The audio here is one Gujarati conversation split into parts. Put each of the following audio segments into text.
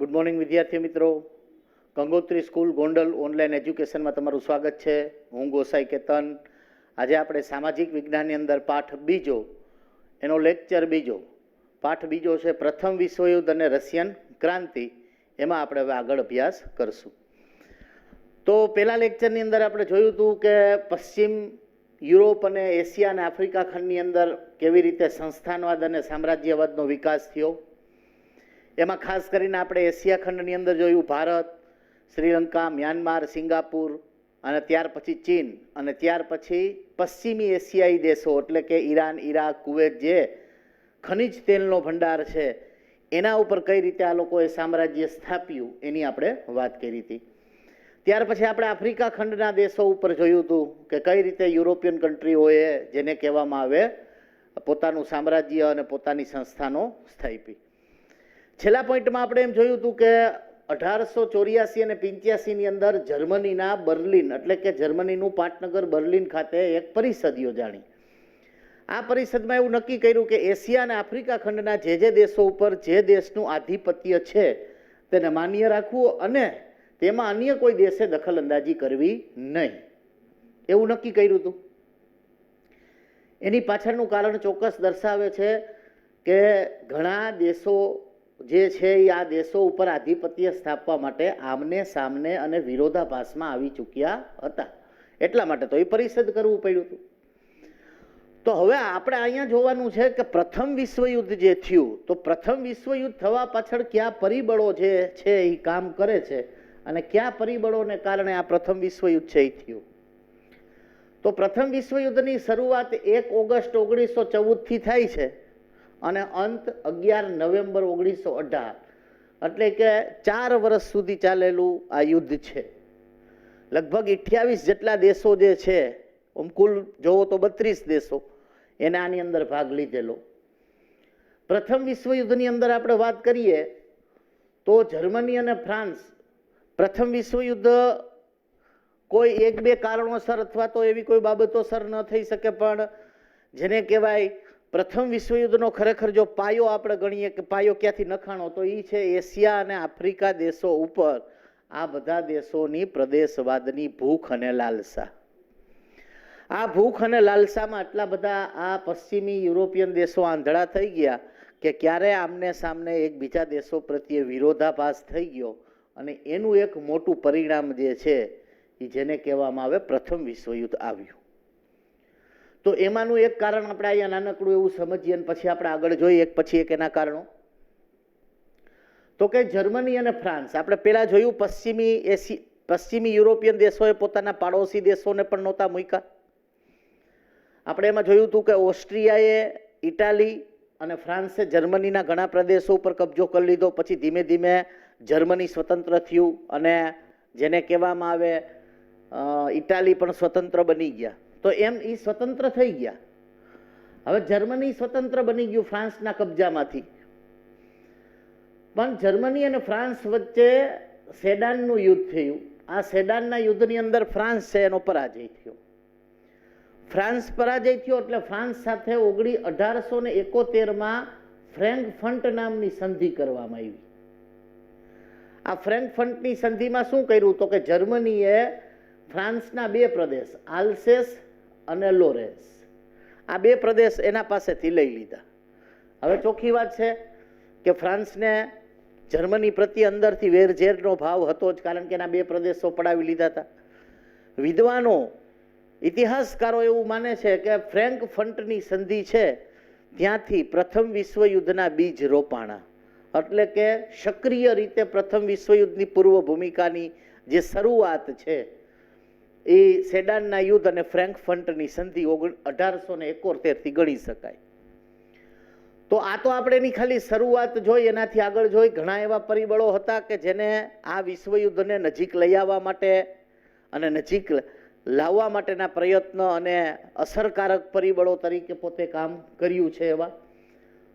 ગુડ મોર્નિંગ વિદ્યાર્થી મિત્રો, ગંગોત્રી સ્કૂલ ગોંડલ ઓનલાઈન એજ્યુકેશનમાં તમારું સ્વાગત છે. હું ગોસાઈ કેતન. આજે આપણે સામાજિક વિજ્ઞાનની અંદર પાઠ બીજો, એનો લેક્ચર બીજો, પાઠ બીજો છે પ્રથમ વિશ્વયુદ્ધ અને રશિયન ક્રાંતિ. એમાં આપણે હવે આગળ અભ્યાસ કરશું. તો પહેલા લેક્ચરની અંદર આપણે જોયું હતું કે પશ્ચિમ યુરોપ અને એશિયા અને આફ્રિકા ખંડની અંદર કેવી રીતે સંસ્થાનવાદ અને સામ્રાજ્યવાદનો વિકાસ થયો. એમાં ખાસ કરીને આપણે એશિયા ખંડની અંદર જોયું ભારત, શ્રીલંકા, મ્યાનમાર, સિંગાપુર અને ત્યાર પછી ચીન અને ત્યાર પછી પશ્ચિમી એશિયાઈ દેશો એટલે કે ઈરાન, ઈરાક, કુવેત જે ખનિજ તેલનો ભંડાર છે એના ઉપર કઈ રીતે આ લોકોએ સામ્રાજ્ય સ્થાપ્યું એની આપણે વાત કરી હતી. ત્યાર પછી આપણે આફ્રિકા ખંડના દેશો ઉપર જોયું હતું કે કઈ રીતે યુરોપિયન કન્ટ્રીઓએ જેને કહેવામાં આવે પોતાનું સામ્રાજ્ય અને પોતાની સંસ્થાનો સ્થાપી. છેલ્લા પોઈન્ટમાં આપણે એમ જોયું હતું કે 1884 અને 85ની અંદર જર્મનીના બર્લિન એટલે કે જર્મનીનું પાટનગર બર્લિન ખાતે એક પરિષદ યોજાણી. આ પરિષદમાં એવું નક્કી કર્યું કે એશિયા અને આફ્રિકા ખંડના જે દેશો ઉપર જે દેશનું આધિપત્ય છે તેને માન્ય રાખવું અને તેમાં અન્ય કોઈ દેશે દખલ અંદાજી કરવી નહીં, એવું નક્કી કર્યું હતું. એની પાછળનું કારણ ચોક્કસ દર્શાવે છે કે ઘણા દેશો જે છે એ આ દેશો ઉપર આધિપત્ય સ્થાપવા માટે આમને સામને અને વિરોધાભાસમાં આવી ચૂક્યા હતા. એટલા માટે તો એ પરિષદ કરવું પડ્યું હતું. તો હવે આપણે અહીંયા જોવાનું છે કે પ્રથમ વિશ્વયુદ્ધ જે થયું, તો પ્રથમ વિશ્વયુદ્ધ થવા પાછળ કયા પરિબળો જે છે એ કામ કરે છે અને કયા પરિબળોને કારણે આ પ્રથમ વિશ્વયુદ્ધ છે એ થયું. તો પ્રથમ વિશ્વયુદ્ધની શરૂઆત 1 ઓગસ્ટ 1914 થી થાય છે અને અંત 11 નવેમ્બર 1918, એટલે કે 4 વર્ષ સુધી ચાલેલું આ યુદ્ધ છે. લગભગ 28 જેટલા દેશો જે છે, કુલ જોવો તો 32 દેશો એને આની અંદર ભાગ લીધેલો. પ્રથમ વિશ્વયુદ્ધની અંદર આપણે વાત કરીએ તો જર્મની અને ફ્રાન્સ પ્રથમ વિશ્વયુદ્ધ કોઈ 1-2 કારણોસર અથવા તો એવી કોઈ બાબતોસર ન થઈ શકે, પણ જેને કહેવાય પ્રથમ વિશ્વયુદ્ધનો ખરેખર જો પાયો આપણે ગણીએ કે પાયો ક્યાંથી નખાણો, તો એ છે એશિયા અને આફ્રિકા દેશો ઉપર આ બધા દેશોની પ્રદેશવાદની ભૂખ અને લાલસા. આ ભૂખ અને લાલસામાં આટલા બધા આ પશ્ચિમી યુરોપિયન દેશો આંધળા થઈ ગયા કે ક્યારે આમને સામને એકબીજા દેશો પ્રત્યે વિરોધાભાસ થઈ ગયો અને એનું એક મોટું પરિણામ જે છે એ જેને કહેવામાં આવે પ્રથમ વિશ્વયુદ્ધ આવ્યું. તો એમાંનું એક કારણ આપણે અહીંયા નાનકડું એવું સમજીએ અને પછી આપણે આગળ જોઈએ એક પછી એક એના કારણો. તો કે જર્મની અને ફ્રાન્સ આપણે પહેલા જોયું પશ્ચિમી યુરોપિયન દેશોએ પોતાના પાડોશી દેશોને પણ નહોતા મૂક્યા. આપણે એમાં જોયું હતું કે ઓસ્ટ્રિયાએ ઇટાલી અને ફ્રાન્સે જર્મનીના ઘણા પ્રદેશો ઉપર કબજો કરી લીધો. પછી ધીમે ધીમે જર્મની સ્વતંત્ર થયું અને જેને કહેવામાં આવે ઇટાલી પણ સ્વતંત્ર બની ગયા. તો એમ એ સ્વતંત્ર થઈ ગયા. હવે જર્મની સ્વતંત્ર બની ગયું ફ્રાન્સના કબજામાંથી, પણ જર્મની અને ફ્રાન્સ વચ્ચે સેડાનનું યુદ્ધ થયું. આ સેડાનના યુદ્ધની અંદર ફ્રાન્સ છે એનો પરાજય થયો. ફ્રાન્સ પરાજય થયો એટલે ફ્રાન્સ સાથે 1871માં ફ્રેન્કફર્ટ નામની સંધિ કરવામાં આવી. આ ફ્રેન્કફર્ટની સંધિમાં શું કર્યું તો કે જર્મનીએ ફ્રાન્સના 2 પ્રદેશ આલ્સેસ અને લોરેન્સ, આ 2 પ્રદેશ એના પાસેથી લઈ લીધા. હવે ચોખ્ખી વાત છે કે ફ્રાન્સને જર્મની પ્રત્યે અંદરથી વેરઝેરનો ભાવ હતો જ, કારણ કે એના 2 પ્રદેશો પડાવી લીધા હતા. વિદ્વાનો ઇતિહાસકારો એવું માને છે કે ફ્રેન્કફર્ટની સંધિ છે ત્યાંથી પ્રથમ વિશ્વયુદ્ધના બીજ રોપાણા, એટલે કે સક્રિય રીતે પ્રથમ વિશ્વયુદ્ધની પૂર્વ ભૂમિકાની જે શરૂઆત છે એ સેડાનના યુદ્ધ અને ફ્રેન્કફર્ટની સંધિ 1871 થી ગણી શકાય. તો આ તો આપણે એની ખાલી શરૂઆત જોઈ, એનાથી આગળ જોઈ ઘણા એવા પરિબળો હતા કે જેને આ વિશ્વયુદ્ધને નજીક લઈ આવવા માટે અને નજીક લાવવા માટેના પ્રયત્ન અને અસરકારક પરિબળો તરીકે પોતે કામ કર્યું છે એવા.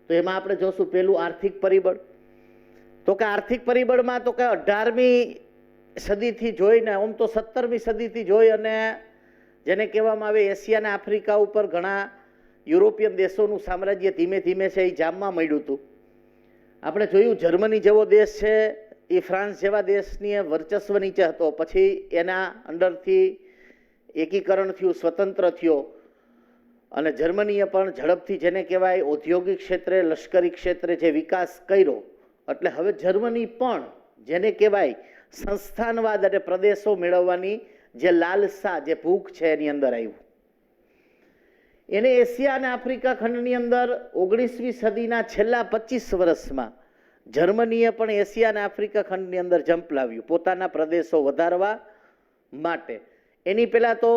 તો એમાં આપણે જોશું પહેલું આર્થિક પરિબળ. તો કે આર્થિક પરિબળમાં તો કે 18મી સદીથી જોઈને આમ તો 17મી સદીથી જોઈ અને જેને કહેવામાં આવે એશિયા અને આફ્રિકા ઉપર ઘણા યુરોપિયન દેશોનું સામ્રાજ્ય ધીમે ધીમે છે એ જામવા માંડ્યું હતું. આપણે જોયું જર્મની જેવો દેશ છે એ એ ફ્રાન્સ જેવા દેશની વર્ચસ્વ નીચે હતો, પછી એના અંડરથી એકીકરણ થયું, સ્વતંત્ર થયો અને જર્મનીએ પણ ઝડપથી જેને કહેવાય ઔદ્યોગિક ક્ષેત્રે, લશ્કરી ક્ષેત્રે જે વિકાસ કર્યો, એટલે હવે જર્મની પણ જેને કહેવાય સંસ્થાનવાદ અને પ્રદેશો મેળવવાની જે લાલસા, જે ભૂખ છે એની અંદર આવ્યું. એને એશિયા અને આફ્રિકા ખંડની અંદર 19મી સદીના છેલ્લા 25 વર્ષમાં જર્મનીએ પણ એશિયા અને આફ્રિકા ખંડની અંદર જંપ લાવ્યું પોતાના પ્રદેશો વધારવા માટે. એની પહેલા તો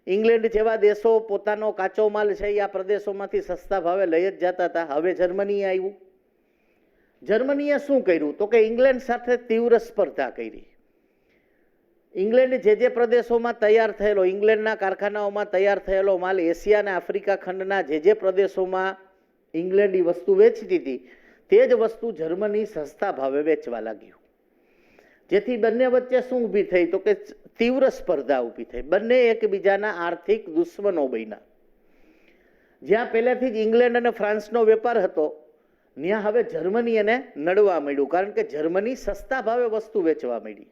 ઇંગ્લેન્ડ જેવા દેશો પોતાનો કાચો માલ છે એ આ પ્રદેશોમાંથી સસ્તા ભાવે લઈ જ જતા હતા. હવે જર્મની આવ્યું. જર્મનીએ શું કર્યું તો કે ઇંગ્લેન્ડ સાથે તીવ્ર સ્પર્ધા કરી. ઇંગ્લેન્ડ જે પ્રદેશોમાં તૈયાર થયેલો, ઇંગ્લેન્ડના કારખાનાઓમાં તૈયાર થયેલો માલ એશિયા અને આફ્રિકા ખંડના જે પ્રદેશોમાં ઇંગ્લેન્ડ વસ્તુ વેચતી હતી તે જ વસ્તુ જર્મની સસ્તા ભાવે વેચવા લાગ્યું. જેથી બંને વચ્ચે શું ઊભી થઈ તો કે તીવ્ર સ્પર્ધા ઊભી થઈ. બંને એકબીજાના આર્થિક દુશ્મનો બન્યા. જ્યાં પહેલેથી જ ઇંગ્લેન્ડ અને ફ્રાન્સનો વેપાર હતો ત્યાં હવે જર્મની એને નડવા માંડ્યું, કારણ કે જર્મની સસ્તા ભાવે વસ્તુ વેચવા માંડી.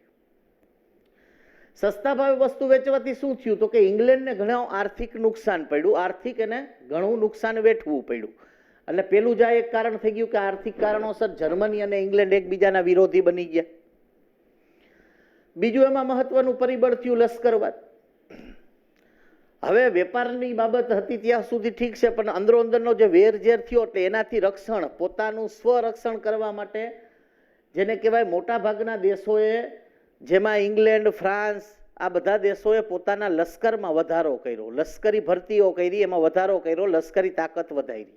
સસ્તા ભાવે વસ્તુ વેચવાથી શું થયું તો કે ઇંગ્લેન્ડને ઘણું આર્થિક નુકસાન પડ્યું, આર્થિક એને ઘણું નુકસાન વેઠવું પડ્યું. એટલે પેલું જ આ એક કારણ થઈ ગયું કે આર્થિક કારણોસર જર્મની અને ઇંગ્લેન્ડ એકબીજાના વિરોધી બની ગયા. બીજું એમાં મહત્વનું પરિબળ થયું લશ્કરવાદ. હવે વેપારની બાબત હતી ત્યાં સુધી ઠીક છે, પણ અંદરો અંદરનો જે વેરઝેર થયો એટલે એનાથી રક્ષણ, પોતાનું સ્વરક્ષણ કરવા માટે જેને કહેવાય મોટા ભાગના દેશોએ, જેમાં ઇંગ્લેન્ડ, ફ્રાન્સ, આ બધા દેશોએ પોતાના લશ્કરમાં વધારો કર્યો, લશ્કરી ભરતીઓ કરી, એમાં વધારો કર્યો, લશ્કરી તાકાત વધારી.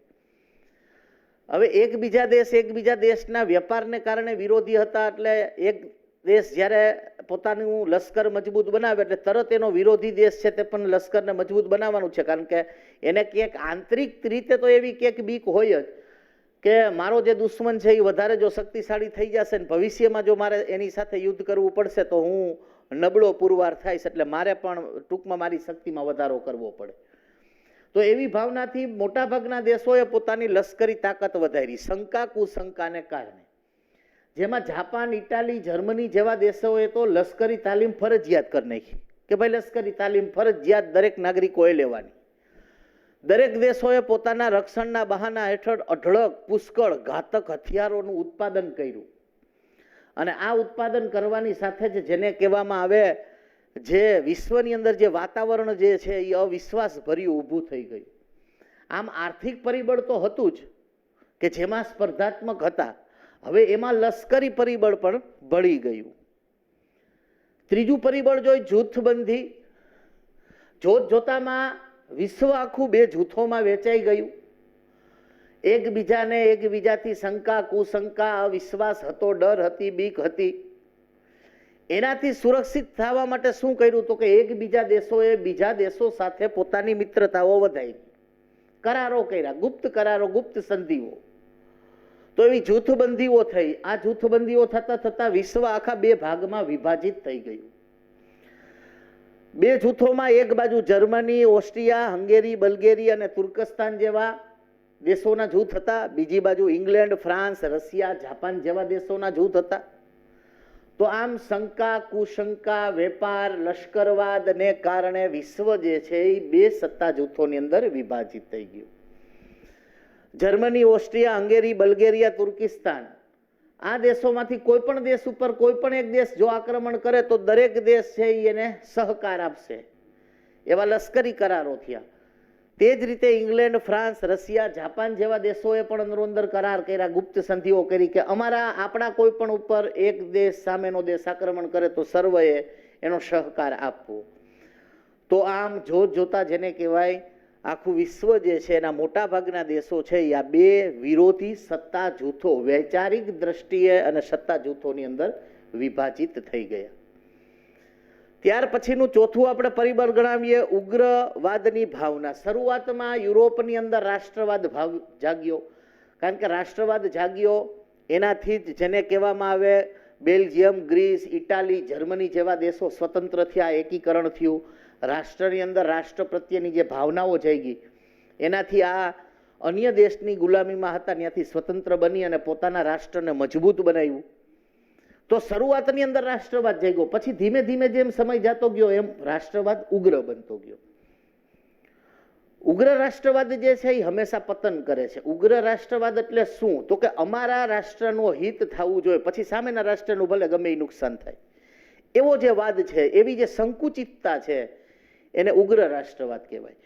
હવે એકબીજા દેશના વેપારને કારણે વિરોધી હતા, એટલે એક દેશ જ્યારે પોતાનું લશ્કર મજબૂત બનાવે એટલે તરત એનો વિરોધી દેશ છે તે પણ લશ્કરને મજબૂત બનાવવાનું છે, કારણ કે એને ક્યાંક આંતરિક રીતે તો એવી ક્યાંક બીક હોય જ કે મારો જે દુશ્મન છે એ વધારે જો શક્તિશાળી થઈ જશે ને ભવિષ્યમાં જો મારે એની સાથે યુદ્ધ કરવું પડશે તો હું નબળો પુરવાર થઈશ, એટલે મારે પણ ટૂંકમાં મારી શક્તિમાં વધારો કરવો પડે. તો એવી ભાવનાથી મોટાભાગના દેશોએ પોતાની લશ્કરી તાકાત વધારી, શંકા કુશંકાને કારણે. જેમાં જાપાન, ઇટાલી, જર્મની જેવા દેશોએ તો લશ્કરી તાલીમ ફરજિયાત કરી નાખી કે ભાઈ લશ્કરી તાલીમ ફરજિયાત દરેક નાગરિકોએ લેવાની. દરેક દેશોએ પોતાના રક્ષણના બહાના હેઠળ અઢળક, પુષ્કળ, ઘાતક હથિયારોનું ઉત્પાદન કર્યું. અને આ ઉત્પાદન કરવાની સાથે જ જેને કહેવામાં આવે જે વિશ્વની અંદર જે વાતાવરણ જે છે એ અવિશ્વાસ ભર્યું ઊભું થઈ ગયું. આમ આર્થિક પરિબળ તો હતું જ કે જેમાં સ્પર્ધાત્મક હતા, હવે એમાં લશ્કરી પરિબળ પણ ભળી ગયું. ત્રીજું પરિબળ જોઈ જૂથબંધી. જોતજોતામાં વિશ્વ આખું બે જૂથોમાં વેચાઈ ગયું. એકબીજાથી શંકા, કુશંકા, અવિશ્વાસ હતો, ડર હતી, બીક હતી. એનાથી સુરક્ષિત થવા માટે શું કર્યું તો કે એકબીજા દેશોએ બીજા દેશો સાથે પોતાની મિત્રતાઓ વધારી, કરારો કર્યા, ગુપ્ત કરારો, ગુપ્ત સંધિઓ. તો એવી જૂથબંધીઓ થઈ. આ જૂથબંધીઓ થતા થતા વિશ્વ આખા બે ભાગમાં વિભાજિત થઈ ગયું. બે જૂથોમાં એક બાજુ જર્મની, ઓસ્ટ્રિયા, હંગેરી, બલ્ગેરી અને તુર્કસ્તાન જેવા દેશોના જૂથ હતા. બીજી બાજુ ઇંગ્લેન્ડ, ફ્રાન્સ, રશિયા, જાપાન જેવા દેશોના જૂથ હતા. તો આમ શંકા, કુશંકા, વેપાર, લશ્કરવાદને કારણે વિશ્વ જે છે એ બે સત્તા જૂથોની અંદર વિભાજિત થઈ ગયું. જર્મની, ઓસ્ટ્રિયા, હંગેરી, બલ્ગેરિયા, તુર્કિસ્તાન, આ દેશોમાંથી કોઈ પણ દેશ ઉપર કોઈ પણ એક દેશ જો આક્રમણ કરે તો દરેક દેશ છે એને સહકાર આપશે, એવા લશ્કરી કરારો થયા. તે જ રીતે ઇંગ્લેન્ડ, ફ્રાન્સ, રશિયા, જાપાન જેવા દેશોએ પણ અંદરો અંદર કરાર કર્યા, ગુપ્ત સંધિઓ કરી કે આપણા કોઈ પણ ઉપર એક દેશ સામેનો દેશ આક્રમણ કરે તો સર્વએ એનો સહકાર આપવો. તો આમ જોતા જેને કહેવાય આખું વિશ્વ જે છે એના મોટા ભાગના દેશો છે આ બે વિરોધી સત્તા જૂથો, વૈચારિક દ્રષ્ટિએ અને સત્તા જૂથોની અંદર વિભાજિત થઈ ગયા. ત્યાર પછીનું ચોથું આપણે પરિબળ ગણાવીએ ઉગ્રવાદની ભાવના. શરૂઆતમાં યુરોપની અંદર રાષ્ટ્રવાદ ભાવ જાગ્યો, કારણ કે રાષ્ટ્રવાદ જાગ્યો એનાથી જ જેને કહેવામાં આવે બેલ્જિયમ, ગ્રીસ, ઇટાલી, જર્મની જેવા દેશો સ્વતંત્ર થયા, એકીકરણ થયું. રાષ્ટ્રની અંદર રાષ્ટ્ર પ્રત્યેની જે ભાવનાઓ જાગી એનાથી આ અન્ય દેશની ગુલામીમાં હતા ત્યાંથી સ્વતંત્ર બની અને પોતાના રાષ્ટ્રને મજબૂત બનાવ્યું. તો શરૂઆતની અંદર રાષ્ટ્રવાદ જાગ્યો, પછી ધીમે ધીમે જેમ સમય જતો ગયો એમ રાષ્ટ્રવાદ ઉગ્ર બનતો ગયો. ઉગ્ર રાષ્ટ્રવાદ જે છે એ હંમેશા પતન કરે છે. ઉગ્ર રાષ્ટ્રવાદ એટલે શું? તો કે અમારા રાષ્ટ્રનું હિત થવું જોઈએ, પછી સામેના રાષ્ટ્રનું ભલે ગમે એ નુકસાન થાય, એવો જે વાદ છે, એવી જે સંકુચિતતા છે, એને ઉગ્ર રાષ્ટ્રવાદ કહેવાય.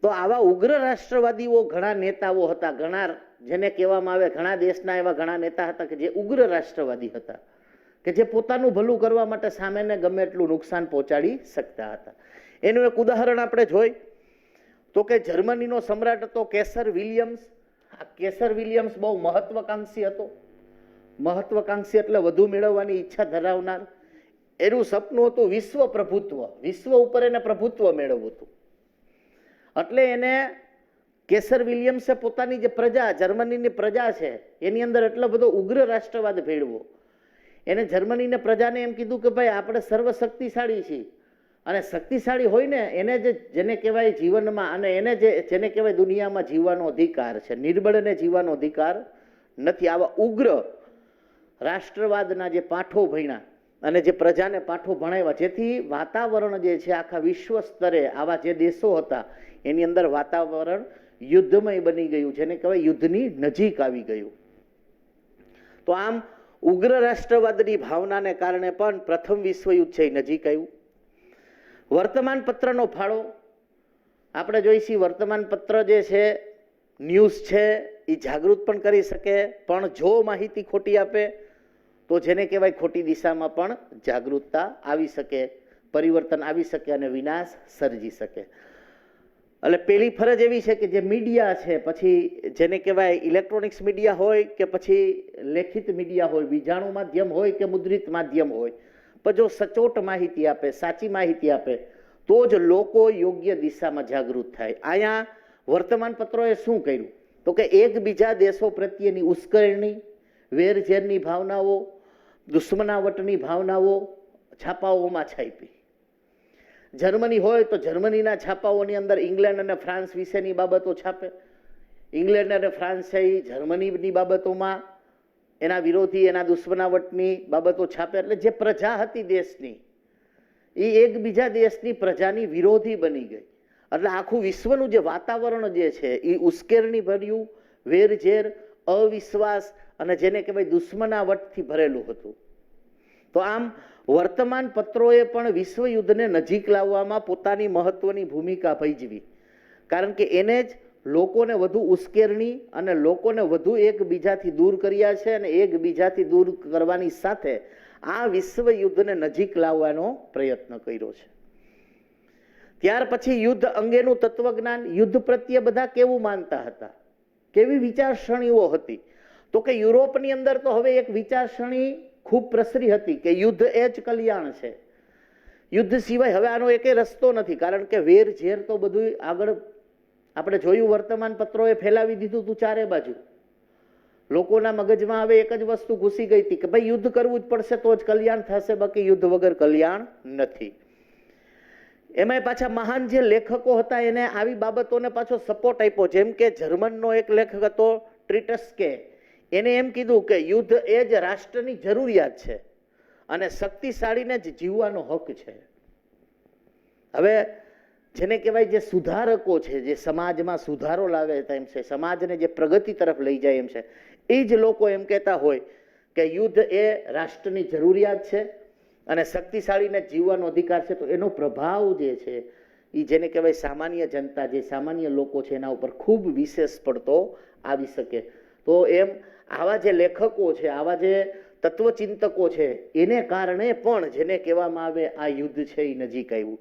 તો આવા ઉગ્ર રાષ્ટ્રવાદીઓ ઘણા નેતાઓ હતા, ઘણા જેને કહેવામાં આવે ઘણા દેશના એવા ઘણા નેતા હતા કે જે ઉગ્ર રાષ્ટ્રવાદી હતા, કે જે પોતાનું ભલું કરવા માટે સામેને ગમે એટલું નુકસાન પહોંચાડી શકતા હતા. એનું એક ઉદાહરણ આપણે જોઈ તો કે જર્મનીનો સમ્રાટ હતો કેસર વિલિયમ્સ. આ કેસર વિલિયમ્સ બહુ મહત્વકાંક્ષી હતો. મહત્વકાંક્ષી એટલે વધુ મેળવવાની ઈચ્છા ધરાવનાર. એનું સપનું હતું વિશ્વ પ્રભુત્વ, વિશ્વ ઉપર એને પ્રભુત્વ મેળવવું હતું. એટલે એને કેસર વિલિયમ્સે પોતાની જે પ્રજા, જર્મનીની પ્રજા છે, એની અંદર એટલો બધો ઉગ્ર રાષ્ટ્રવાદ ભેળવો. એને જર્મનીને પ્રજાને એમ કીધું કે ભાઈ આપણે સર્વશક્તિશાળી છીએ, અને શક્તિશાળી હોય ને એને જેને કહેવાય જીવનમાં, અને એને જેને કહેવાય દુનિયામાં જીવવાનો અધિકાર છે, નિર્બળને જીવવાનો અધિકાર નથી. આવા ઉગ્ર રાષ્ટ્રવાદના જે પાઠો ભણ્યા અને જે પ્રજાને પાઠો ભણાવ્યા, જેથી વાતાવરણ જે છે આખા વિશ્વ સ્તરે આવા જે દેશો હતા એની અંદર વાતાવરણ યુદ્ધમય બની ગયું, જેને કહેવાય યુદ્ધની નજીક આવી ગયું. તો આમ ઉગ્ર રાષ્ટ્રવાદની ભાવનાને કારણે પણ પ્રથમ વિશ્વયુદ્ધ છે એ નજીક આવ્યું. વર્તમાન પત્રનો ફાળો આપણે જોઈશી. વર્તમાન પત્ર જે છે, ન્યૂઝ છે, એ જાગૃત પણ કરી શકે, પણ જો માહિતી ખોટી આપે તો જેને કહેવાય ખોટી દિશામાં પણ જાગૃતતા આવી શકે, પરિવર્તન આવી શકે અને વિનાશ સર્જી શકે. એટલે પેલી ફરજ એવી છે કે જે મીડિયા છે, પછી જેને કહેવાય ઇલેક્ટ્રોનિક્સ મીડિયા હોય કે પછી લેખિત મીડિયા હોય, બીજાણુ માધ્યમ હોય કે મુદ્રિત માધ્યમ હોય, પણ જો સચોટ માહિતી આપે, સાચી માહિતી આપે, તો જ લોકો યોગ્ય દિશામાં જાગૃત થાય. અહીંયા વર્તમાન પત્રોએ શું કર્યું તો કે એકબીજા દેશો પ્રત્યેની ઉશ્કેરણી, વેરઝેરની ભાવનાઓ, દુશ્મનાવટની ભાવનાઓ છાપાઓમાં છાપી. જર્મની હોય તો જર્મનીના છાપાઓની અંદર ઇંગ્લેન્ડ અને ફ્રાન્સ વિશેની બાબતો છાપે. ઇંગ્લેન્ડ અને ફ્રાન્સ છે એ જર્મનીની બાબતોમાં એના વિરોધી, એના દુશ્મનાવટની બાબતો છાપે. એટલે જે પ્રજા હતી દેશની, એ એકબીજા દેશની પ્રજાની વિરોધી બની ગઈ. એટલે આખું વિશ્વનું જે વાતાવરણ જે છે એ ઉશ્કેરણી ભર્યું, વેરઝેર, અવિશ્વાસ અને જેને કહેવાય દુશ્મનાવટથી ભરેલું હતું. તો આમ વર્તમાન પત્રોએ પણ વિશ્વયુદ્ધને નજીક લાવવામાં પોતાની મહત્વની ભૂમિકા ભજવી. કારણ કે એને જ લોકોને વધુ ઉશ્કેરણી અને લોકોને વધુ એકબીજાથી દૂર કર્યા છે, અને એકબીજાથી દૂર કરવાની સાથે આ વિશ્વયુદ્ધને નજીક લાવવાનો પ્રયત્ન કર્યો છે. ત્યાર પછી યુદ્ધ અંગેનું તત્વજ્ઞાન, યુદ્ધ પ્રત્યે બધા કેવું માનતા હતા, કેવી વિચારસરણીઓ હતી, તો કે યુરોપની અંદર તો હવે એક વિચારસરણી ખૂબ પ્રસરી હતી કે યુદ્ધ એ જ કલ્યાણ છે. યુદ્ધ સિવાય હવે આનો એકે રસ્તો નથી. કારણ કે વેર ઝેર તો બધું આગળ આપણે જોયું, વર્તમાન પત્રોએ ફેલાવી દીધું હતું ચારે બાજુ. લોકોના મગજમાં હવે એક જ વસ્તુ ઘૂસી ગઈ હતી કે ભાઈ યુદ્ધ કરવું જ પડશે તો જ કલ્યાણ થશે, બાકી યુદ્ધ વગર કલ્યાણ નથી. એમાંય પાછા મહાન જે લેખકો હતા એને આવી બાબતોને પાછો સપોર્ટ આપ્યો. જેમ કે જર્મનનો એક લેખક હતો ટ્રીટસ્કે, એને એમ કીધું કે યુદ્ધ એ જ રાષ્ટ્રની જરૂરિયાત છે અને શક્તિશાળીને જ જીવવાનો હક છે. હવે જેને કહેવાય જે સુધારકો છે, જે સમાજમાં સુધારો લાવે એમ છે, સમાજને જે પ્રગતિ તરફ લઈ જાય એમ છે, એ જ લોકો એમ કહેતા હોય કે યુદ્ધ એ રાષ્ટ્રની જરૂરિયાત છે અને શક્તિશાળીને જીવવાનો અધિકાર છે. તો એનો પ્રભાવ જે છે એ જેને કહેવાય સામાન્ય જનતા, જે સામાન્ય લોકો છે એના ઉપર ખૂબ વિશેષ પડતો આવી શકે. તો એમ આવા જે લેખકો છે, આવા જે તત્વચિંતકો છે, એને કારણે પણ જેને કહેવામાં આવે આ યુદ્ધ છે એ નજીક આવ્યું.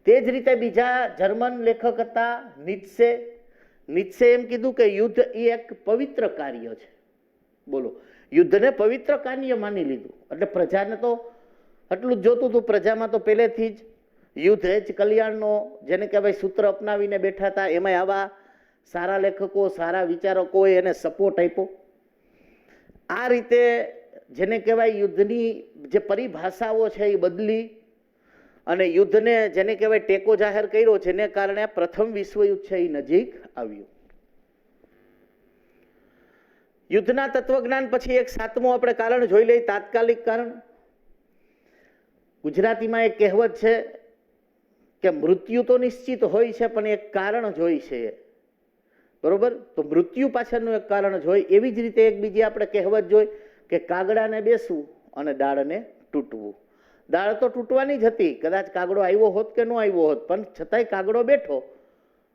તે જ રીતે બીજા જર્મન લેખક હતા નીત્સે. નીત્સે એમ કીધું કે યુદ્ધ એ એક પવિત્ર કાર્ય છે. બોલો, યુદ્ધને પવિત્ર કાર્ય માની લીધું. એટલે પ્રજાને તો એટલું જ જોતું હતું, પ્રજામાં તો પહેલેથી જ યુદ્ધ એ જ કલ્યાણનો જેને કહેવાય સૂત્ર અપનાવીને બેઠા હતા. એમાં આવા સારા લેખકો, સારા વિચારકોએ એને સપોર્ટ આપ્યો. આ રીતે જેને કહેવાય યુદ્ધની જે પરિભાષાઓ છે એ બદલી અને યુદ્ધને જેને કહેવાય ટેકો જાહેર કર્યો, જેને કારણે પ્રથમ વિશ્વયુદ્ધ છે એ નજીક આવ્યું. યુદ્ધના તત્વજ્ઞાન પછી એક સાતમું આપણે કારણ જોઈ લઈએ, તાત્કાલિક કારણ. ગુજરાતીમાં એક કહેવત છે કે મૃત્યુ તો નિશ્ચિત હોય છે પણ એક કારણ જ હોય છે, બરોબર? તો મૃત્યુ પાછળનું એક કારણ જ હોય. એવી જ રીતે એક બીજી આપણે કહેવત જોઈ કે કાગડાને બેસવું અને દાળને તૂટવું. દાળ તો તૂટવાની જ હતી, કદાચ કાગડો આવ્યો હોત કે ન આવ્યો હોત, પણ છતાંય કાગડો બેઠો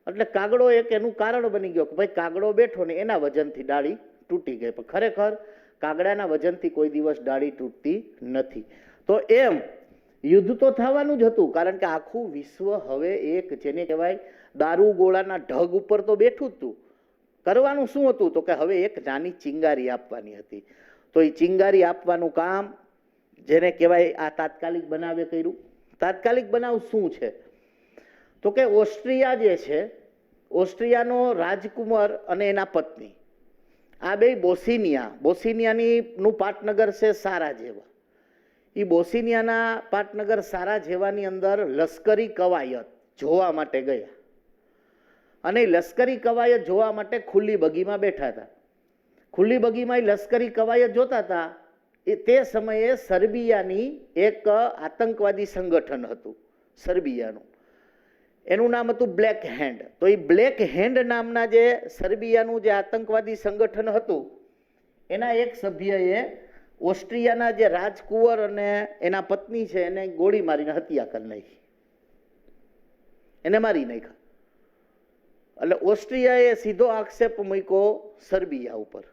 એટલે કાગડો એક એનું કારણ બની ગયો કે ભાઈ કાગડો બેઠો ને એના વજનથી ડાળી તૂટી ગઈ. પણ ખરેખર કાગડાના વજનથી કોઈ દિવસ ડાળી તૂટતી નથી. તો એમ યુદ્ધ તો થવાનું જ હતું, કારણ કે આખું વિશ્વ હવે એક જેને કહેવાય દારૂ ગોળાના ઢગ ઉપર તો બેઠું જ હતું. કરવાનું શું હતું તો કે હવે એક નાની ચિંગારી આપવાની હતી. તો એ ચિંગારી આપવાનું કામ જેને કહેવાય આ તાત્કાલિક બનાવે કર્યું. તાત્કાલિક બનાવ શું છે તો કે ઓસ્ટ્રિયા જે છે, ઓસ્ટ્રિયાનો રાજકુમાર અને એના પત્ની, આ બે બોસ્નિયાનું પાટનગર છે સારાજેવા. એ બોસ્નિયાના પાટનગર સારાજેવાની અંદર લશ્કરી કવાયત જોવા માટે ગયા અને લશ્કરી કવાયત જોવા માટે ખુલ્લી બગીમાં બેઠા હતા. ખુલ્લી બગીમાં લશ્કરી કવાયત જોતા હતા. તે સમયે સર્બિયાની એક આતંકવાદી સંગઠન હતું સર્બિયાનું, એનું નામ હતું બ્લેક હેન્ડ. તો એ બ્લેક હેન્ડ નામના જે સર્બિયાનું જે આતંકવાદી સંગઠન હતું એના એક સભ્યએ ઓસ્ટ્રિયાના જે રાજકુંવર અને એના પત્ની છે એને ગોળી મારીને હત્યા કરી નાખી, એને મારી નાખ્યા. એટલે ઓસ્ટ્રિયાએ સીધો આક્ષેપ મૂક્યો સર્બિયા ઉપર.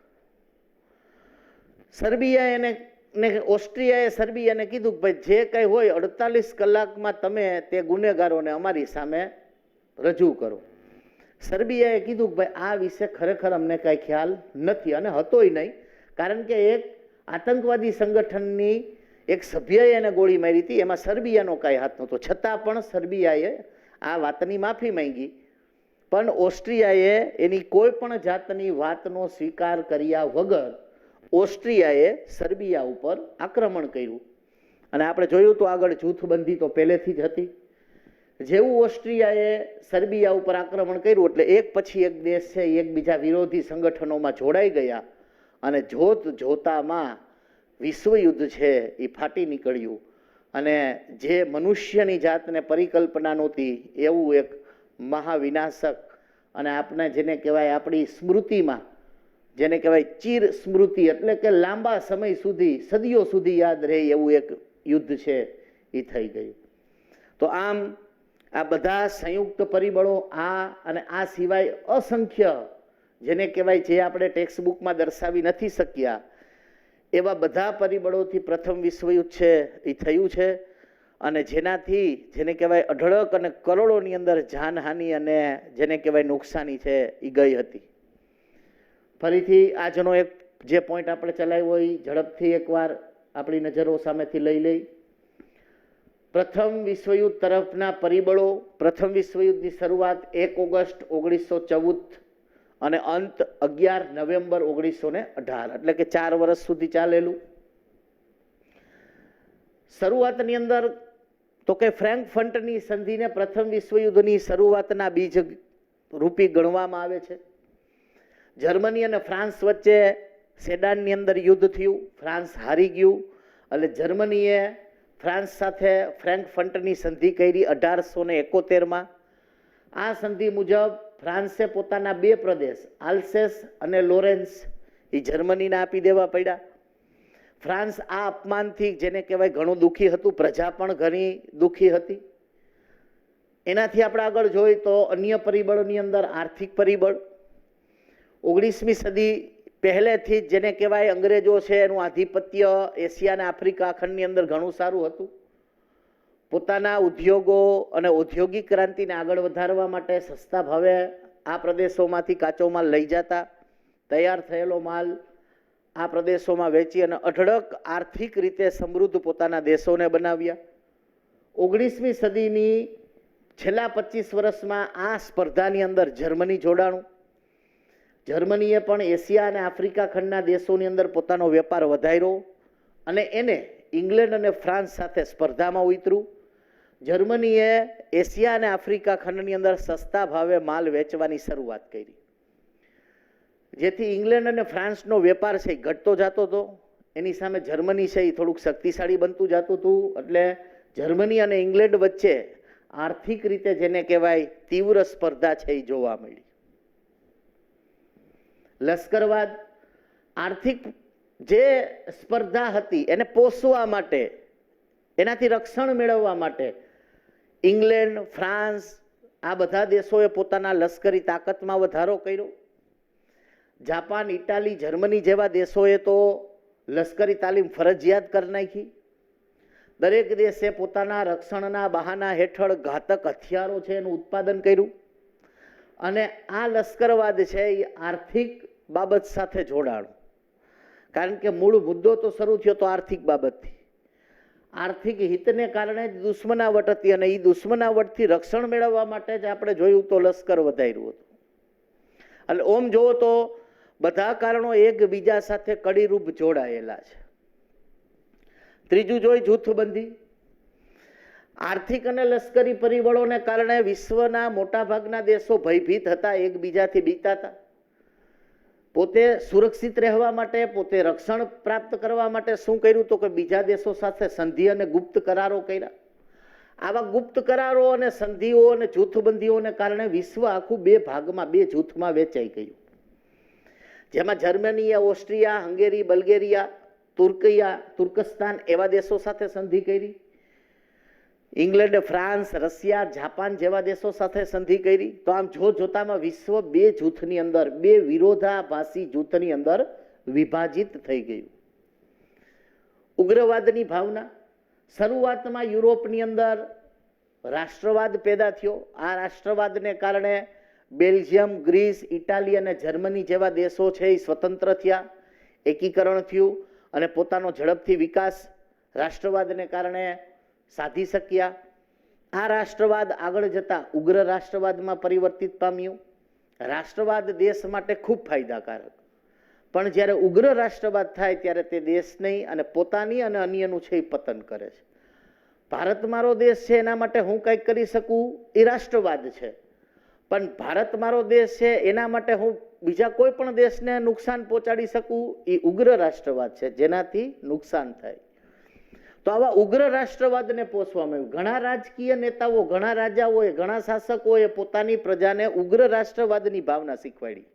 ઓસ્ટ્રિયાએ સર્બિયાને કીધું કે ભાઈ જે કંઈ હોય 48 કલાકમાં તમે તે ગુનેગારોને અમારી સામે રજૂ કરો. સર્બિયાએ કીધું કે ભાઈ આ વિશે ખરેખર અમને કાંઈ ખ્યાલ નથી અને હતોય નહીં, કારણ કે એક આતંકવાદી સંગઠનની એક સભ્યએ એને ગોળી મારી હતી, એમાં સર્બિયાનો કાંઈ હાથ નહોતો. છતાં પણ સર્બિયાએ આ વાતની માફી માંગી, પણ ઓસ્ટ્રિયાએ એની કોઈ પણ જાતની વાતનો સ્વીકાર કર્યા વગર ઓસ્ટ્રિયાએ સર્બિયા ઉપર આક્રમણ કર્યું. અને આપણે જોયું તો આગળ જૂથબંધી તો પહેલેથી જ હતી. જેવું ઓસ્ટ્રિયાએ સર્બિયા ઉપર આક્રમણ કર્યું એટલે એક પછી એક દેશ છે એકબીજા વિરોધી સંગઠનોમાં જોડાઈ ગયા અને જોતામાં વિશ્વયુદ્ધ છે એ ફાટી નીકળ્યું. અને જે મનુષ્યની જાતને પરિકલ્પના નહોતી એવું એક મહાવિનાશક અને આપણે જેને કહેવાય આપણી સ્મૃતિમાં જેને કહેવાય ચિર સ્મૃતિ એટલે કે લાંબા સમય સુધી સદીઓ સુધી યાદ રહે એવું એક યુદ્ધ છે એ થઈ ગયું. તો આમ આ બધા સંયુક્ત પરિબળો અને આ સિવાય અસંખ્ય જેને કહેવાય જે આપણે ટેક્સ્ટ બુકમાં દર્શાવી નથી શક્યા એવા બધા પરિબળોથી પ્રથમ વિશ્વયુદ્ધ છે એ થયું છે અને જેનાથી જેને કહેવાય અઢળક અને કરોડોની અંદર જાનહાનિ અને જેને કહેવાય નુકસાની છે એ ગઈ હતી. ફરીથી આજનો એક જે પોઈન્ટ આપણે ચલાવ્યો એ ઝડપથી એકવાર આપણી નજરો સામેથી લઈ લઈ. પ્રથમ વિશ્વયુદ્ધ તરફના પરિબળો. પ્રથમ વિશ્વયુદ્ધની શરૂઆત 1 ઓગસ્ટ 1914 અને અંત 11 નવેમ્બર 1918 એટલે કે 4 વર્ષ સુધી ચાલેલું. શરૂઆતની અંદર તો કે ફ્રેન્કફર્ટની સંધિને પ્રથમ વિશ્વયુદ્ધની શરૂઆતના બીજ રૂપી ગણવામાં આવે છે. જર્મની અને ફ્રાન્સ વચ્ચે સેડાનની અંદર યુદ્ધ થયું. ફ્રાન્સ હારી ગયું એટલે જર્મનીએ ફ્રાન્સ સાથે ફ્રેન્કફર્ટની સંધિ કરી 1871માં. આ સંધિ મુજબ ફ્રાન્સે પોતાના 2 પ્રદેશ આલ્સેસ અને લોરેન્સ એ જર્મનીને આપી દેવા પડ્યા. ફ્રાન્સ આ અપમાનથી જેને કહેવાય ઘણું દુઃખી હતું, પ્રજા પણ ઘણી દુઃખી હતી. એનાથી આપણે આગળ જોઈએ તો અન્ય પરિબળોની અંદર આર્થિક પરિબળ. 19મી સદી પહેલેથી જ જેને કહેવાય અંગ્રેજો છે એનું આધિપત્ય એશિયા અને આફ્રિકા ખંડની અંદર ઘણું સારું હતું. પોતાના ઉદ્યોગો અને ઔદ્યોગિક ક્રાંતિને આગળ વધારવા માટે સસ્તા ભાવે આ પ્રદેશોમાંથી કાચો માલ લઈ જતા, તૈયાર થયેલો માલ આ પ્રદેશોમાં વેચી અને અઢળક આર્થિક રીતે સમૃદ્ધ પોતાના દેશોને બનાવ્યા. 19મી સદીની છેલ્લા 25 વર્ષમાં આ સ્પર્ધાની અંદર જર્મની જોડાણું. જર્મનીએ પણ એશિયા અને આફ્રિકા ખંડના દેશોની અંદર પોતાનો વેપાર વધાર્યો અને એને ઇંગ્લેન્ડ અને ફ્રાન્સ સાથે સ્પર્ધામાં ઉતર્યું. જર્મનીએ એશિયા અને આફ્રિકા ખંડની અંદર સસ્તા ભાવે માલ વેચવાની શરૂઆત કરી. જેથી ઇંગ્લેન્ડ અને ફ્રાન્સનો વેપાર છે એ ઘટતો જતો હતો. એની સામે જર્મની છે એ થોડુંક શક્તિશાળી બનતું જતું હતું. એટલે જર્મની અને ઇંગ્લેન્ડ વચ્ચે આર્થિક રીતે જેને કહેવાય તીવ્ર સ્પર્ધા છે એ જોવા મળી. લશ્કરવાદ આર્થિક જે સ્પર્ધા હતી એને પોષવા માટે, એનાથી રક્ષણ મેળવવા માટે ઇંગ્લેન્ડ, ફ્રાન્સ આ બધા દેશોએ પોતાના લશ્કરી તાકાતમાં વધારો કર્યો. જાપાન, ઇટાલી, જર્મની જેવા દેશોએ તો લશ્કરી તાલીમ ફરજિયાત કરી નાખી. દરેક દેશે પોતાના રક્ષણના બહાના હેઠળ ઘાતક હથિયારો છે એનું ઉત્પાદન કર્યું. અને આ લશ્કરવાદ છે એ આર્થિક બાબત સાથે જોડાણું. કારણ કે મૂળ મુદ્દો તો શરૂ થયો તો આર્થિક બાબતથી. આર્થિક હિતને કારણે જ દુશ્મનાવટ હતી અને એ દુશ્મનાવટથી રક્ષણ મેળવવા માટે જ આપણે જોયું તો લશ્કર વધાર્યું હતું. એટલે ઓમ જોવો તો બધા કારણો એકબીજા સાથે કડીરૂપ જોડાયેલા છે. ત્રીજું જોઈ જૂથબંધી. આર્થિક અને લશ્કરી પરિબળોને કારણે વિશ્વના મોટાભાગના દેશો ભયભીત હતા, એકબીજાથી બીતા હતા. પોતે સુરક્ષિત રહેવા માટે, પોતે રક્ષણ પ્રાપ્ત કરવા માટે શું કર્યું તો કે બીજા દેશો સાથે સંધિ અને ગુપ્ત કરારો કર્યા. આવા ગુપ્ત કરારો અને સંધિઓ અને જૂથબંધીઓને કારણે વિશ્વ આખું બે ભાગમાં, બે જૂથમાં વેચાઈ ગયું. જેમાં જર્મની, ઓસ્ટ્રિયા, હંગેરી, બલ્ગેરિયા, તુર્કસ્તાન એવા દેશો સાથે સંધિ કરી. ઇંગ્લેન્ડ, ફ્રાન્સ, રશિયા, જાપાન જેવા દેશો સાથે સંધિ કરી. તો આમ જોતામાં વિશ્વ બે જૂથની અંદર, બે વિરોધાભાસી જૂથની અંદર વિભાજિત થઈ ગયું. ઉગ્રવાદની ભાવના. શરૂઆતમાં યુરોપની અંદર રાષ્ટ્રવાદ પેદા થયો. આ રાષ્ટ્રવાદને કારણે બેલ્જિયમ, ગ્રીસ, ઇટાલી અને જર્મની જેવા દેશો છે એ સ્વતંત્ર થયા, એકીકરણ થયું અને પોતાનો ઝડપથી વિકાસ રાષ્ટ્રવાદને કારણે સાધી શક્યા. આ રાષ્ટ્રવાદ આગળ જતા ઉગ્ર રાષ્ટ્રવાદમાં પરિવર્તિત પામ્યું. રાષ્ટ્રવાદ દેશ માટે ખૂબ ફાયદાકારક, પણ જ્યારે ઉગ્ર રાષ્ટ્રવાદ થાય ત્યારે તે દેશ નહીં અને પોતાની અને અન્યનું છે એ પતન કરે છે. ભારત મારો દેશ છે એના માટે હું કંઈક કરી શકું એ રાષ્ટ્રવાદ છે, પણ ભારત મારો દેશ છે એના માટે હું બીજા કોઈ પણ દેશને નુકસાન પહોંચાડી શકું એ ઉગ્ર રાષ્ટ્રવાદ છે, જેનાથી નુકસાન થાય. તો આવા ઉગ્ર રાષ્ટ્રવાદને પોષવામાં આવ્યું. ઘણા રાજકીય નેતાઓ, ઘણા રાજાઓએ, ઘણા શાસકોએ પોતાની પ્રજાને ઉગ્ર રાષ્ટ્રવાદની ભાવના શીખવાડી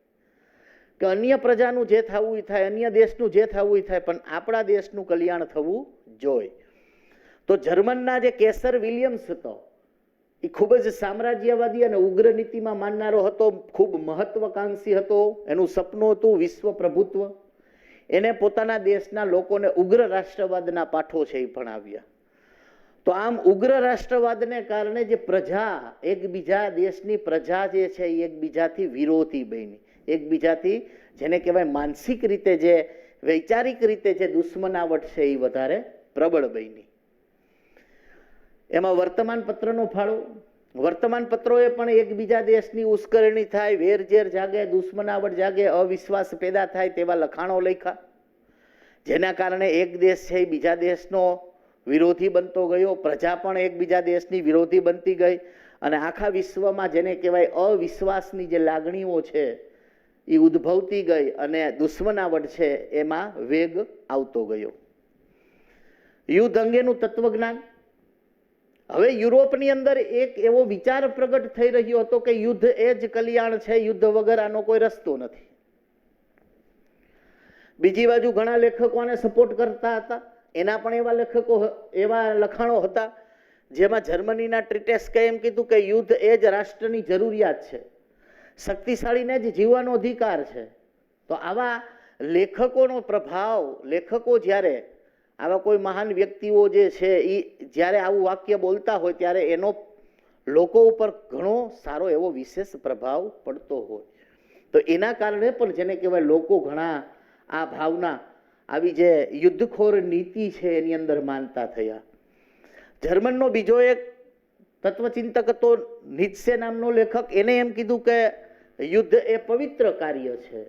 કે અન્ય પ્રજાનું જે થવું એ થાય, અન્ય દેશનું જે થવું એ થાય, પણ આપણા દેશનું કલ્યાણ થવું જોઈએ. તો જર્મનના જે કેસર વિલિયમ્સ હતો એ ખૂબ જ સામ્રાજ્યવાદી અને ઉગ્ર નીતિમાં માનનારો હતો, ખૂબ મહત્વકાંક્ષી હતો. એનું સપનું હતું વિશ્વ પ્રભુત્વ. એને પોતાના દેશના લોકોને ઉગ્ર રાષ્ટ્રવાદના પાઠો છે એ ભણાવ્યા. તો આમ ઉગ્ર રાષ્ટ્રવાદને કારણે જે પ્રજા, એકબીજા દેશની પ્રજા જે છે એ એકબીજાથી વિરોધી બની, એકબીજાથી જેને કહેવાય માનસિક રીતે, જે વૈચારિક રીતે જે દુશ્મનાવટ છે એ વધારે પ્રબળ બની. એમાં વર્તમાન પત્રનો ફાળો. વર્તમાન પત્રોએ પણ એકબીજા દેશની ઉશ્કેરણી થાય, વેરઝેર જાગે, દુશ્મનાવટ જાગે, અવિશ્વાસ પેદા થાય તેવા લખાણો લખ્યા, જેના કારણે એક દેશ છે બીજા દેશનો વિરોધી બનતો ગયો. પ્રજા પણ એકબીજા દેશની વિરોધી બનતી ગઈ અને આખા વિશ્વમાં જેને કહેવાય અવિશ્વાસની જે લાગણીઓ છે એ ઉદ્ભવતી ગઈ અને દુશ્મનાવટ છે એમાં વેગ આવતો ગયો. યુદ્ધ અંગેનું તત્વજ્ઞાન. હવે યુરોપની અંદર એક એવો વિચાર પ્રગટ થઈ રહ્યો હતો કે યુદ્ધ એ જ કલ્યાણ છે, યુદ્ધ વગર આનો કોઈ રસ્તો નથી. બીજી બાજુ ઘણા લેખકોને સપોર્ટ કરતા હતા. એના પણ એવા લેખકો, એવા લખાણો હતા જેમાં જર્મનીના ટ્રીટેસ્કે એમ કીધું કે યુદ્ધ એ જ રાષ્ટ્રની જરૂરિયાત છે, શક્તિશાળીને જ જીવવાનો અધિકાર છે. તો આવા લેખકોનો પ્રભાવ, લેખકો જ્યારે આવા કોઈ મહાન વ્યક્તિઓ જે છે એ જ્યારે આવું વાક્ય બોલતા હોય ત્યારે એનો લોકો ઉપર ઘણો સારો એવો વિશેષ પ્રભાવ પડતો હોય. તો એના કારણે પણ જેને કહેવાય લોકો ઘણા આ ભાવના, આવી જે યુદ્ધખોર નીતિ છે એની અંદર માનતા થયા. જર્મનનો બીજો એક તત્વચિંતક હતો નીત્સે નામનો લેખક. એને એમ કીધું કે યુદ્ધ એ પવિત્ર કાર્ય છે.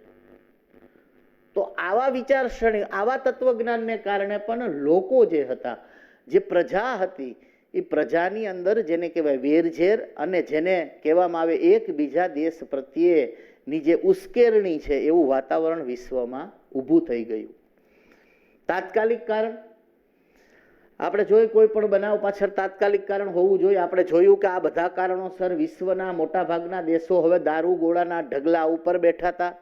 તો આવા વિચારસરણી, આવા તત્વજ્ઞાનને કારણે પણ લોકો જે હતા, જે પ્રજા હતી, એ પ્રજાની અંદર જેને કહેવાય વેરઝેર અને જેને કહેવામાં આવે એકબીજા દેશ પ્રત્યે ની જે ઉશ્કેરણી છે એવું વાતાવરણ વિશ્વમાં ઊભું થઈ ગયું. તાત્કાલિક કારણ આપણે જોઈએ, કોઈ પણ બનાવ પાછળ તાત્કાલિક કારણ હોવું જોઈએ. આપણે જોયું કે આ બધા કારણોસર વિશ્વના મોટા ભાગના દેશો હવે દારૂ ગોળાના ઢગલા ઉપર બેઠા હતા.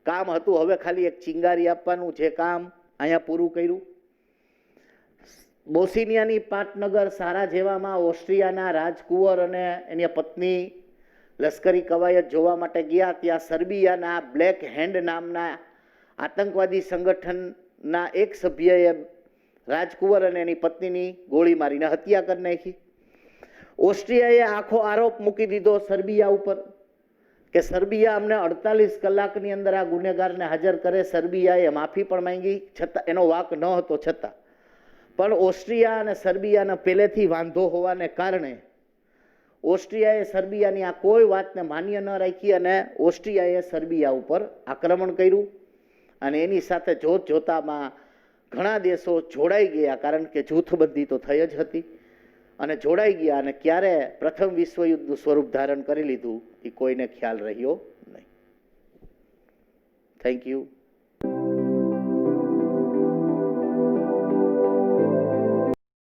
કામ હતું હવે ખાલી એક ચિંગારી આપવાનું, જે કામ અહીંયા પૂરું કર્યું. બોસ્નિયાની પાટનગર સારાજેવામાં ઓસ્ટ્રિયાના રાજકુંવર અને એની પત્ની લશ્કરી કવાયત જોવા માટે ગયા. ત્યાં સર્બિયાના બ્લેક હેન્ડ નામના આતંકવાદી સંગઠનના એક સભ્યએ રાજકુંવર અને એની પત્નીની ગોળી મારીને હત્યા કરી નાખી. ઓસ્ટ્રિયાએ આખો આરોપ મૂકી દીધો સર્બિયા ઉપર કે સર્બિયા અમને 48 કલાકની અંદર આ ગુનેગારને હાજર કરે. સર્બિયાએ માફી પણ માંગી, છતાં એનો વાંક ન હતો. છતાં પણ ઓસ્ટ્રિયા અને સર્બિયાને પહેલેથી વાંધો હોવાને કારણે ઓસ્ટ્રિયાએ સર્બિયાની આ કોઈ વાતને માન્ય ન રાખી અને ઓસ્ટ્રિયાએ સર્બિયા ઉપર આક્રમણ કર્યું. અને એની સાથે જોત જોતામાં ઘણા દેશો જોડાઈ ગયા, કારણ કે જૂથબંધી તો થઈ જ હતી. અને જોડાઈ ગયા અને ક્યારે પ્રથમ વિશ્વયુદ્ધનું સ્વરૂપ ધારણ કરી લીધું એ કોઈને ખ્યાલ રહ્યો નહીં. Thank you.